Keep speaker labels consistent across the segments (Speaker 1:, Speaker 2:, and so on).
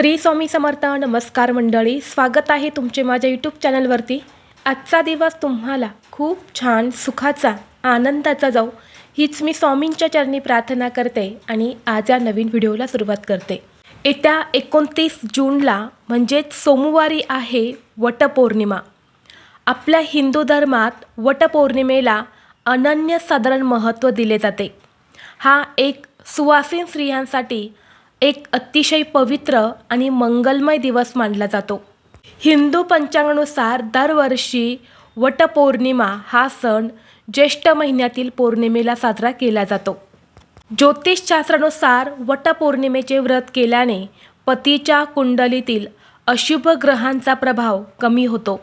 Speaker 1: श्री स्वामी समर्थ. नमस्कार मंडळी, स्वागत आहे तुमचे माझ्या यूट्यूब चॅनलवरती. आजचा दिवस तुम्हाला खूप छान सुखाचा आनंदाचा जाऊ हीच मी स्वामींच्या चरणी प्रार्थना करते आणि आज या नवीन व्हिडिओला सुरुवात करते. येत्या 29 जूनला म्हणजेच सोमवारी आहे वटपौर्णिमा. आपल्या हिंदू धर्मात वटपौर्णिमेला अनन्यसाधारण महत्त्व दिले जाते. हा एक सुवासिन स्त्रियांसाठी एक अतिशय पवित्र आणि मंगलमय दिवस मानला जातो. हिंदू पंचांगानुसार दरवर्षी वटपौर्णिमा हा सण ज्येष्ठ महिन्यातील पौर्णिमेला साजरा केला जातो. ज्योतिषशास्त्रानुसार वटपौर्णिमेचे व्रत केल्याने पतीच्या कुंडलीतील अशुभ ग्रहांचा प्रभाव कमी होतो.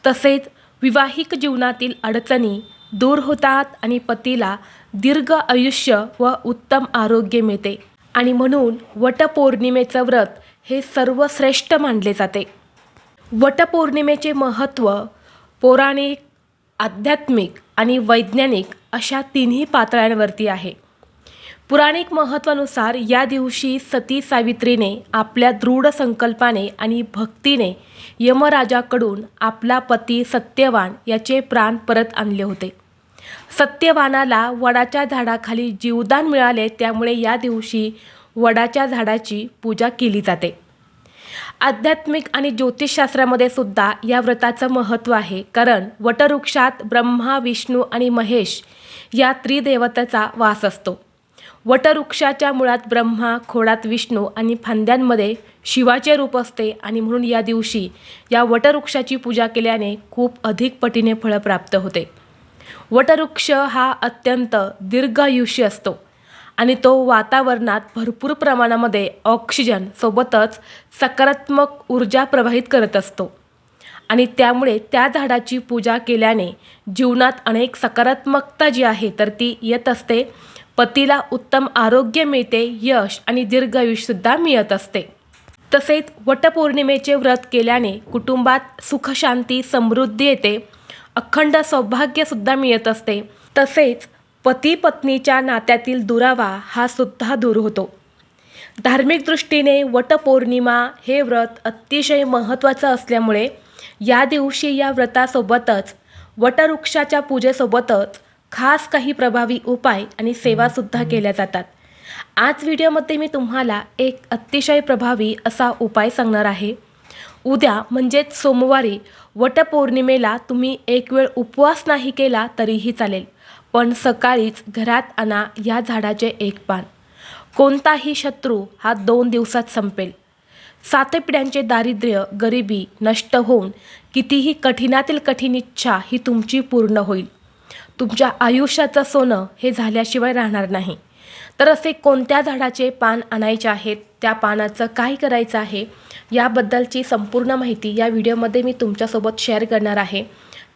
Speaker 1: तसेच विवाहिक जीवनातील अडचणी दूर होतात आणि पतीला दीर्घ आयुष्य व उत्तम आरोग्य मिळते. आणि म्हणून वटपौर्णिमेचं व्रत हे सर्वश्रेष्ठ मानले जाते. वटपौर्णिमेचे महत्त्व पौराणिक, आध्यात्मिक आणि वैज्ञानिक अशा तिन्ही पातळ्यांवरती आहे. पुराणिक महत्त्वानुसार या दिवशी सती सावित्रीने आपल्या दृढ संकल्पाने आणि भक्तीने यमराजाकडून आपला पती सत्यवान याचे प्राण परत आणले होते. सत्यवानाला वडाच्या झाडाखाली जीवदान मिळाले, त्यामुळे या दिवशी वडाच्या झाडाची पूजा केली जाते. आध्यात्मिक आणि ज्योतिषशास्त्रामध्ये सुद्धा या व्रताचं महत्त्व आहे, कारण वटवृक्षात ब्रह्मा, विष्णू आणि महेश या त्रिदेवताचा वास असतो. वटवृक्षाच्या मुळात ब्रह्मा, खोडात विष्णू आणि फांद्यांमध्ये शिवाचे रूप असते आणि म्हणून या दिवशी या वटवृक्षाची पूजा केल्याने खूप अधिक पटीने फळ प्राप्त होते. वटवृक्ष हा अत्यंत दीर्घायुष्य असतो आणि तो वातावरणात भरपूर प्रमाणामध्ये ऑक्सिजन सोबतच सकारात्मक ऊर्जा प्रवाहित करत असतो आणि त्यामुळे त्या झाडाची पूजा केल्याने जीवनात अनेक सकारात्मकता जी आहे तर ती येत असते. पतीला उत्तम आरोग्य मिळते, यश आणि दीर्घायुष्यसुद्धा मिळत असते. तसेच वटपौर्णिमेचे व्रत केल्याने कुटुंबात सुखशांती, समृद्धी येते, अखंड सौभाग्यसुद्धा मिळत असते. तसेच पती पत्नीच्या नात्यातील दुरावा हा सुद्धा दूर होतो. धार्मिक दृष्टीने वटपौर्णिमा हे व्रत अतिशय महत्त्वाचं असल्यामुळे या दिवशी या व्रतासोबतच वटवृक्षाच्या पूजेसोबतच खास काही प्रभावी उपाय आणि सेवासुद्धा केल्या जातात. आज व्हिडिओमध्ये मी तुम्हाला एक अतिशय प्रभावी असा उपाय सांगणार आहे. उद्या म्हणजेच सोमवारी वटपौर्णिमेला तुम्ही एक वेळ उपवास नाही केला तरीही चालेल, पण सकाळीच घरात आणा या झाडाचे एक पान. कोणताही शत्रू हा 2 दिवसात संपेल. 7 पिढ्यांचे दारिद्र्य, गरिबी नष्ट होऊन कितीही कठीणातील कठीण इच्छा ही तुमची पूर्ण होईल. तुमच्या आयुष्याचं सोनं हे झाल्याशिवाय राहणार नाही. तर असे कोणत्या झाडाचे पान आणायचे आहेत, त्या पानाचं काय करायचं आहे याबद्दलची संपूर्ण माहिती या व्हिडिओमध्ये मी तुमच्यासोबत शेअर करणार आहे.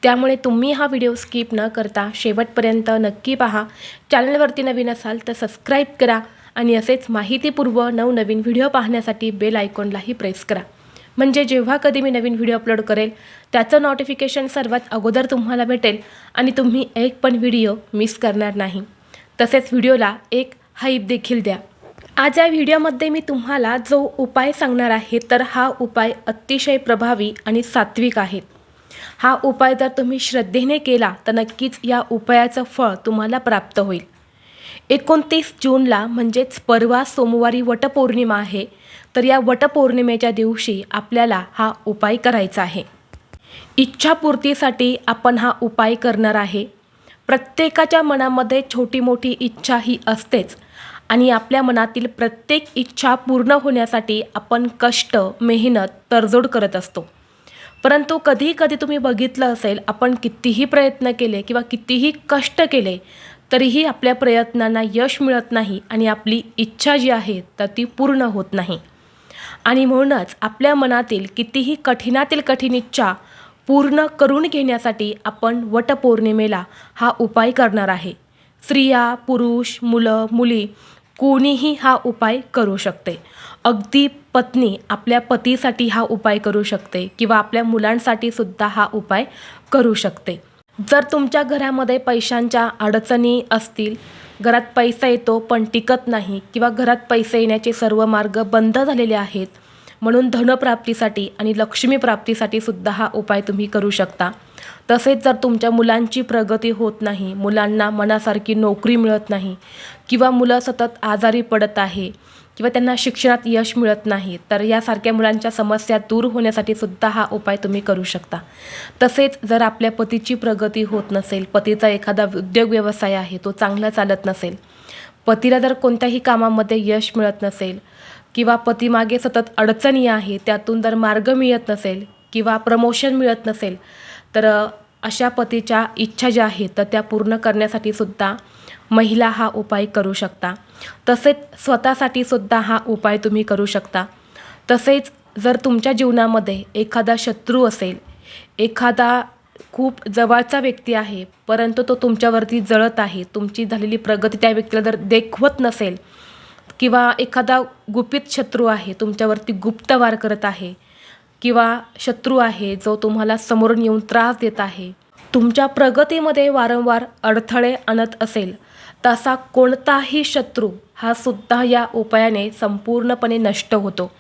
Speaker 1: त्यामुळे तुम्ही हा व्हिडिओ स्किप न करता शेवटपर्यंत नक्की पहा. चॅनलवरती नवीन असाल तर सबस्क्राईब करा आणि असेच माहितीपूर्व नवनवीन व्हिडिओ पाहण्यासाठी बेल आयकॉनलाही प्रेस करा. म्हणजे जेव्हा कधी मी नवीन व्हिडिओ अपलोड करेल त्याचं नोटिफिकेशन सर्वात अगोदर तुम्हाला भेटेल आणि तुम्ही एक पण व्हिडिओ मिस करणार नाही. तसेच व्हिडिओला एक हाईप देखील द्या. आज या व्हिडिओमध्ये मी तुम्हाला जो उपाय सांगणार आहे तर हा उपाय अतिशय प्रभावी आणि सात्विक आहे. हा उपाय जर तुम्ही श्रद्धेने केला तर नक्कीच या उपायाचं फळ तुम्हाला प्राप्त होईल. 29 जूनला म्हणजेच परवा सोमवारी वटपौर्णिमा आहे. तर या वटपौर्णिमेच्या दिवशी आपल्याला हा उपाय करायचा आहे. इच्छापूर्तीसाठी आपण हा उपाय करणार आहे. प्रत्येकाच्या मनामध्ये छोटी मोठी इच्छा ही असतेच आणि आपल्या मनातील प्रत्येक इच्छा पूर्ण होण्यासाठी आपण कष्ट, मेहनत, तडजोड करत असतो. परंतु कधी कधी तुम्ही बघितलं असेल, आपण कितीही प्रयत्न केले किंवा कितीही कष्ट केले तरीही आपल्या प्रयत्नांना यश मिळत नाही आणि आपली इच्छा जी आहे तर ती पूर्ण होत नाही. आणि म्हणूनच आपल्या मनातील कितीही कठीणातील कठीण इच्छा पूर्ण करून घेण्यासाठी आपण वटपौर्णिमेला हा उपाय करणार आहे. स्त्रिया, पुरुष, मुलं, मुली कोणीही हा उपाय करू शकते. अगदी पत्नी आपल्या पतीसाठी हा उपाय करू शकते किंवा आपल्या मुलांसाठी सुद्धा हा उपाय करू शकते. जर तुमच्या घरामध्ये पैशांच्या अडचणी असतील, घरात पैसा येतो पण टिकत नाही किंवा घरात पैसे येण्याचे सर्व मार्ग बंद झालेले आहेत, म्हणून धनप्राप्तीसाठी आणि लक्ष्मी प्राप्तीसाठी सुद्धा हा उपाय तुम्ही करू शकता. तसेच जर तुमच्या मुलांची प्रगती होत नाही, मुलांना मनासारखी नोकरी मिळत नाही किंवा मुलं सतत आजारी पडत आहे किंवा त्यांना शिक्षणात यश मिळत नाही, तर यासारख्या मुलांच्या समस्या दूर होण्यासाठी सुद्धा हा उपाय तुम्ही करू शकता. तसेच जर आपल्या पतीची प्रगती होत नसेल, पतीचा एखादा उद्योग व्यवसाय आहे तो चांगला चालत नसेल, पतीला जर कोणत्याही कामामध्ये यश मिळत नसेल किंवा पतीमागे सतत अडचणी आहे, त्यातून जर मार्ग मिळत नसेल किंवा प्रमोशन मिळत नसेल, तर अशा पतीच्या इच्छा ज्या आहेत तर त्या पूर्ण करण्यासाठी सुद्धा महिला हा उपाय करू शकता. तसेच स्वतःसाठी सुद्धा हा उपाय तुम्ही करू शकता. तसेच जर तुमच्या जीवनामध्ये एखादा शत्रू असेल, एखादा खूप जवळचा व्यक्ती आहे परंतु तो तुमच्यावरती जळत आहे, तुमची झालेली प्रगती त्या व्यक्तीला जर देखवत नसेल किंवा एखादा गुपित शत्रू आहे तुमच्यावरती गुप्त वार करत आहे किंवा शत्रू आहे जो तुम्हाला समोरून येऊन त्रास देत आहे, तुमच्या प्रगतीमध्ये वारंवार अडथळे आणत असेल, तसा कोणताही शत्रू हा सुद्धा या उपायाने संपूर्णपणे नष्ट होतो.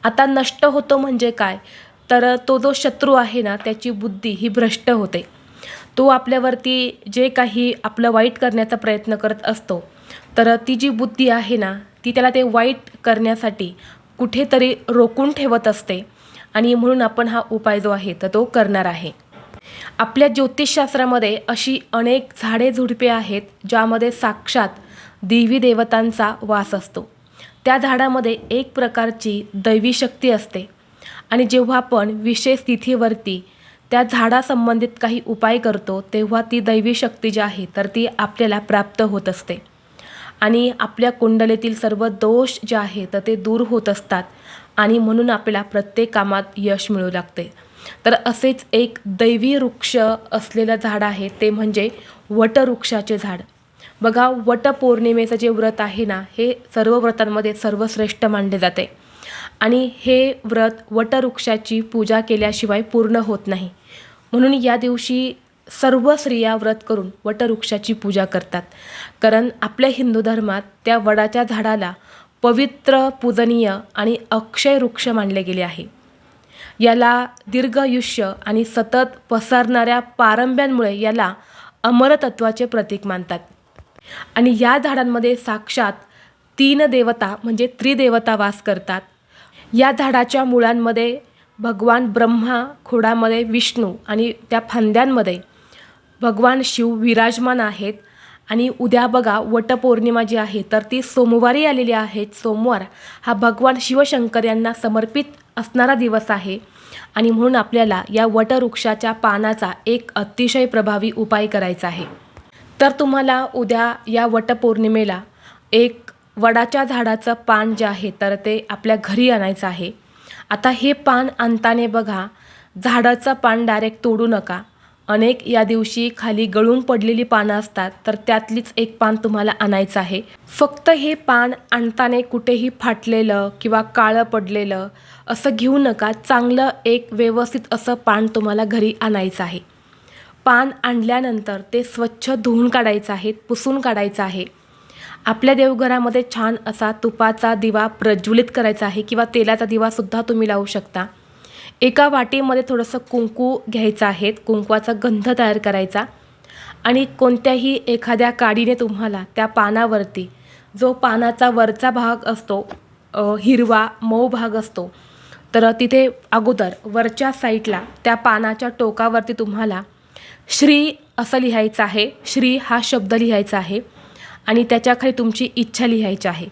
Speaker 1: आता नष्ट होतो म्हणजे काय, तर तो जो शत्रू आहे ना त्याची बुद्धी ही भ्रष्ट होते. तो आपल्यावरती जे काही आपलं वाईट करण्याचा प्रयत्न करत असतो, तर ती जी बुद्धी आहे ना ती त्याला ते वाईट करण्यासाठी कुठेतरी रोखून ठेवत असते आणि म्हणून आपण हा उपाय जो आहे तर तो करणार आहे. आपल्या ज्योतिषशास्त्रामध्ये अशी अनेक झाडे झुडपे आहेत ज्यामध्ये साक्षात देवी देवतांचा वास असतो. त्या झाडामध्ये एक प्रकारची दैवी शक्ती असते आणि जेव्हा आपण विशेष तिथीवरती त्या झाडासंबंधित काही उपाय करतो तेव्हा ती दैवी शक्ती जी आहे तर ती आपल्याला प्राप्त होत असते आणि आपल्या कुंडलीतील सर्व दोष जे आहे तर ते दूर होत असतात आणि म्हणून आपल्याला प्रत्येक कामात यश मिळू लागते. तर असेच एक दैवी वृक्ष असलेलं झाड आहे ते म्हणजे वटवृक्षाचे झाड. बघा, वटपौर्णिमेचं जे व्रत आहे ना हे सर्व व्रतांमध्ये सर्वश्रेष्ठ मानले जाते आणि हे व्रत वटवृक्षाची पूजा केल्याशिवाय पूर्ण होत नाही. म्हणून या दिवशी सर्व स्त्रिया व्रत करून वटवृक्षाची पूजा करतात, कारण आपल्या हिंदू धर्मात त्या वडाच्या झाडाला पवित्र, पूजनीय आणि अक्षय वृक्ष मानले गेले आहे. याला दीर्घायुष्य आणि सतत पसरणाऱ्या पारंब्यांमुळे याला अमरतत्वाचे प्रतीक मानतात. आणि या झाडांमध्ये साक्षात 3 देवता म्हणजे त्रिदेवता वास करतात. या झाडाच्या मुळांमध्ये भगवान ब्रह्मा, खोडामध्ये विष्णू आणि त्या फांद्यांमध्ये भगवान शिव विराजमान आहेत. आणि उद्या बघा वटपौर्णिमा जी आहे तर ती सोमवारी आलेली आहे. सोमवार हा भगवान शिवशंकर यांना समर्पित असणारा दिवस आहे आणि म्हणून आपल्याला या वटवृक्षाच्या पानाचा एक अतिशय प्रभावी उपाय करायचा आहे. तर तुम्हाला उद्या या वटपौर्णिमेला एक वडाच्या झाडाचं पान जे आहे तर ते आपल्या घरी आणायचं आहे. आता हे पान आणताना बघा, झाडाचं पान डायरेक्ट तोडू नका. अनेक या दिवशी खाली गळून पडलेली पानं असतात, तर त्यातलीच एक पान तुम्हाला आणायचं आहे. फक्त हे पान आणताना कुठेही फाटलेलं किंवा काळं पडलेलं असं घेऊ नका. चांगलं एक व्यवस्थित असं पान तुम्हाला घरी आणायचं आहे. पान आणल्यानंतर ते स्वच्छ धुवून काढायचं आहे, पुसून काढायचं आहे. आपल्या देवघरामध्ये छान असा तुपाचा दिवा प्रज्वलित करायचा आहे किंवा तेलाचा दिवासुद्धा तुम्ही लावू शकता. एका वाटीमध्ये थोडंसं कुंकू घ्यायचं आहे, कुंकवाचा गंध तयार करायचा आणि कोणत्याही एखाद्या काडीने तुम्हाला त्या पानावरती जो पानाचा वरचा भाग असतो, हिरवा मऊ भाग असतो, तर तिथे अगोदर वरच्या साईडला त्या पानाच्या टोकावरती तुम्हाला श्री असं लिहायचं आहे. श्री हा शब्द लिहायचा आहे आणि त्याच्याखाली तुमची इच्छा लिहायची आहे.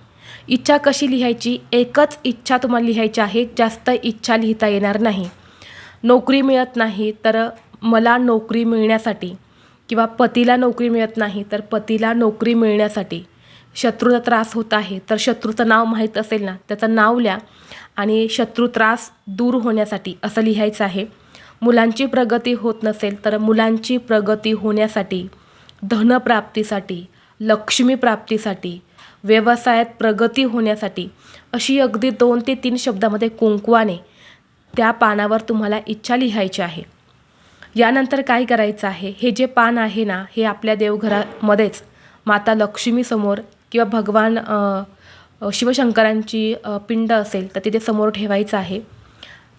Speaker 1: इच्छा कशी लिहायची? एकच इच्छा तुम्हाला लिहायची आहे, जास्त इच्छा लिहिता येणार नाही. नोकरी मिळत नाही तर मला नोकरी मिळण्यासाठी किंवा पतीला नोकरी मिळत नाही तर पतीला नोकरी मिळण्यासाठी. शत्रूचा त्रास होत आहे तर शत्रूचं नाव माहीत असेल ना त्याचं नाव लिहा आणि शत्रू त्रास दूर होण्यासाठी असं लिहायचं आहे. मुलांची प्रगती होत नसेल तर मुलांची प्रगती होण्यासाठी, धनप्राप्तीसाठी, लक्ष्मी प्राप्तीसाठी, व्यवसायात प्रगती होण्यासाठी अशी अगदी 2 ते 3 शब्दामध्ये कुंकवाने त्या पानावर तुम्हाला इच्छा लिहायची आहे. यानंतर काय करायचं आहे, हे जे पान आहे ना हे आपल्या देवघरामध्येच माता लक्ष्मीसमोर किंवा भगवान शिवशंकरांची पिंड असेल तर तिथे समोर ठेवायचं आहे.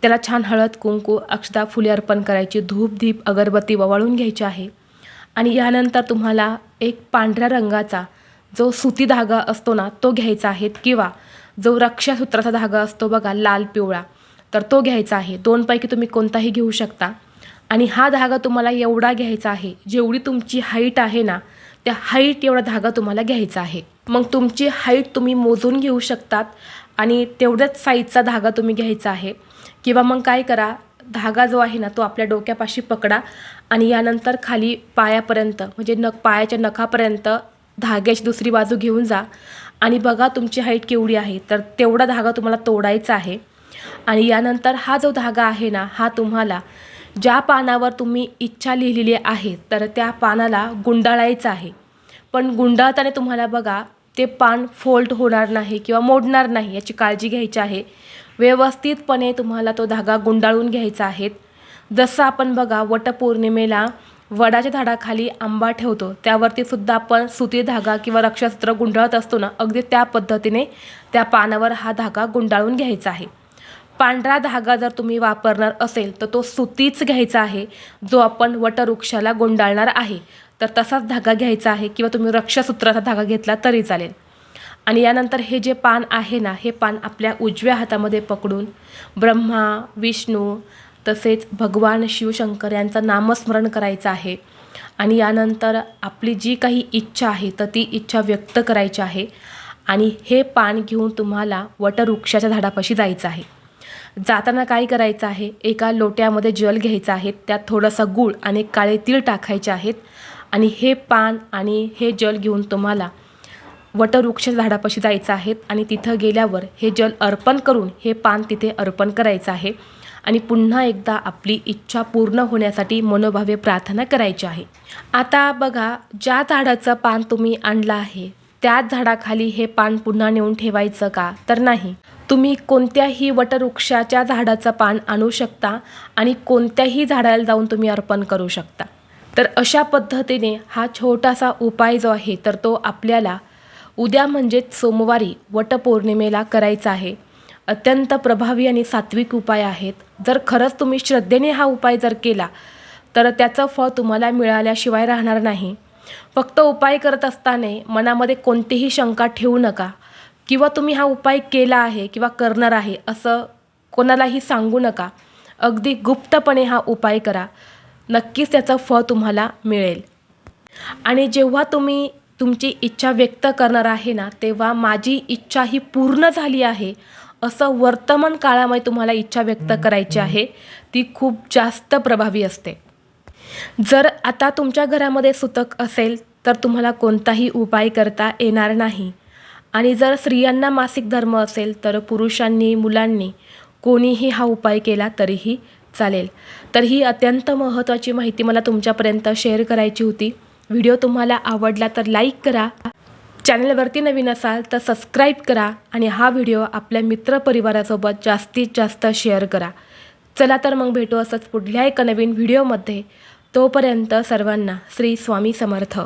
Speaker 1: त्याला छान हळद, कुंकू, अक्षता, फुले अर्पण करायची, धूप, दीप, अगरबत्ती ओवाळून घ्यायची आहे. आणि यानंतर तुम्हाला एक पांढऱ्या रंगाचा जो सुती धागा असतो ना तो घ्यायचा आहे, किंवा जो रक्षासूत्राचा धागा असतो बघा लाल पिवळा, तर तो घ्यायचा आहे. दोनपैकी तुम्ही कोणताही घेऊ शकता. आणि हा धागा तुम्हाला एवढा घ्यायचा आहे, जेवढी तुमची हाईट आहे ना त्या हाईट एवढा धागा तुम्हाला घ्यायचा आहे. मग तुमची हाईट तुम्ही मोजून घेऊ शकतात आणि तेवढ्याच साईजचा धागा तुम्ही घ्यायचा आहे. किंवा मग काय करा, धागा जो आहे ना तो आपल्या डोक्यापाशी पकडा आणि यानंतर खाली पायापर्यंत म्हणजे पायाच्या नखापर्यंत धाग्याची दुसरी बाजू घेऊन जा आणि बघा तुमची हाईट केवढी आहे. तर तेवढा धागा तुम्हाला तोडायचा आहे. आणि यानंतर हा जो धागा आहे ना हा तुम्हाला ज्या पानावर तुम्ही इच्छा लिहिलेली आहे तर त्या पानाला गुंडाळायचं आहे. पण गुंडाळताना तुम्हाला बघा ते पान फोल्ड होणार नाही किंवा मोडणार नाही याची काळजी घ्यायची आहे. व्यवस्थितपणे तुम्हाला तो धागा गुंडाळून घ्यायचा आहे. जसं आपण बघा वटपौर्णिमेला वडाच्या झाडाखाली आंबा ठेवतो त्यावरती सुद्धा आपण सुती धागा किंवा रक्षासूत्र गुंडाळत असतो ना, अगदी त्या पद्धतीने त्या पानावर हा धागा गुंडाळून घ्यायचा आहे. पांढरा धागा जर तुम्ही वापरणार असेल तर तो सुतीच घ्यायचा आहे जो आपण वटवृक्षाला गुंडाळणार आहे. तर तसाच धागा घ्यायचा आहे किंवा तुम्ही रक्षासूत्राचा धागा घेतला तरी चालेल. आणि यानंतर हे जे पान आहे ना हे पान आपल्या उजव्या हातामध्ये पकडून ब्रह्मा, विष्णू तसेच भगवान शिवशंकर यांचं नामस्मरण करायचं आहे. आणि यानंतर आपली जी काही इच्छा आहे तर ती इच्छा व्यक्त करायची आहे. आणि हे पान घेऊन तुम्हाला वटवृक्षाच्या झाडापाशी जायचं आहे. जाताना काय करायचं आहे, एका लोट्यामध्ये जल घ्यायचं आहे, त्यात थोडासा गूळ आणि काळे तीळ टाकायचे आहेत. आणि हे पान आणि हे जल घेऊन तुम्हाला वटवृक्ष झाडापाशी जायचं आहे. आणि तिथं गेल्यावर हे जल अर्पण करून हे पान तिथे अर्पण करायचं आहे. आणि पुन्हा एकदा आपली इच्छा पूर्ण होण्यासाठी मनोभावे प्रार्थना करायची आहे. आता बघा ज्या झाडाचं पान तुम्ही आणलं आहे त्याच झाडाखाली हे पान पुन्हा नेऊन ठेवायचं का, तर नाही. तुम्ही कोणत्याही वटवृक्षाच्या झाडाचं पान आणू शकता आणि कोणत्याही झाडाला जाऊन तुम्ही अर्पण करू शकता. तर अशा पद्धतीने हा छोटासा उपाय जो आहे तर तो आपल्याला उद्या म्हणजेच सोमवारी वटपौर्णिमेला करायचा आहे. अत्यंत प्रभावी आणि सात्विक उपाय आहेत. जर खरंच तुम्ही श्रद्धेने हा उपाय जर केला तर त्याचं फळ तुम्हाला मिळाल्याशिवाय राहणार नाही. फक्त उपाय करत असताना मनामध्ये कोणतीही शंका ठेवू नका किंवा तुम्ही हा उपाय केला आहे किंवा करणार आहे असं कोणालाही सांगू नका. अगदी गुप्तपणे हा उपाय करा, नक्कीच त्याचं फळ तुम्हाला मिळेल. आणि जेव्हा तुम्ही तुमची इच्छा व्यक्त करणार आहे ना तेव्हा माझी इच्छा ही पूर्ण झाली आहे असं वर्तमान काळामध्ये तुम्हाला इच्छा व्यक्त करायची आहे. ती खूप जास्त प्रभावी असते. जर आता तुमच्या घरामध्ये सुतक असेल तर तुम्हाला कोणताही उपाय करता येणार नाही. आणि जर स्त्रियांना मासिक धर्म असेल तर पुरुषांनी, मुलांनी कोणीही हा उपाय केला तरीही चालेल. तर ही अत्यंत महत्त्वाची माहिती मला तुमच्यापर्यंत शेअर करायची होती. व्हिडिओ तुम्हाला आवडला तर लाईक करा, चॅनलवरती नवीन असाल तर सबस्क्राईब करा आणि हा व्हिडिओ आपल्या मित्रपरिवारासोबत जास्तीत जास्त शेअर करा. चला तर मग भेटू असंच पुढल्या एका नवीन व्हिडिओमध्ये. तोपर्यंत सर्वांना श्री स्वामी समर्थ.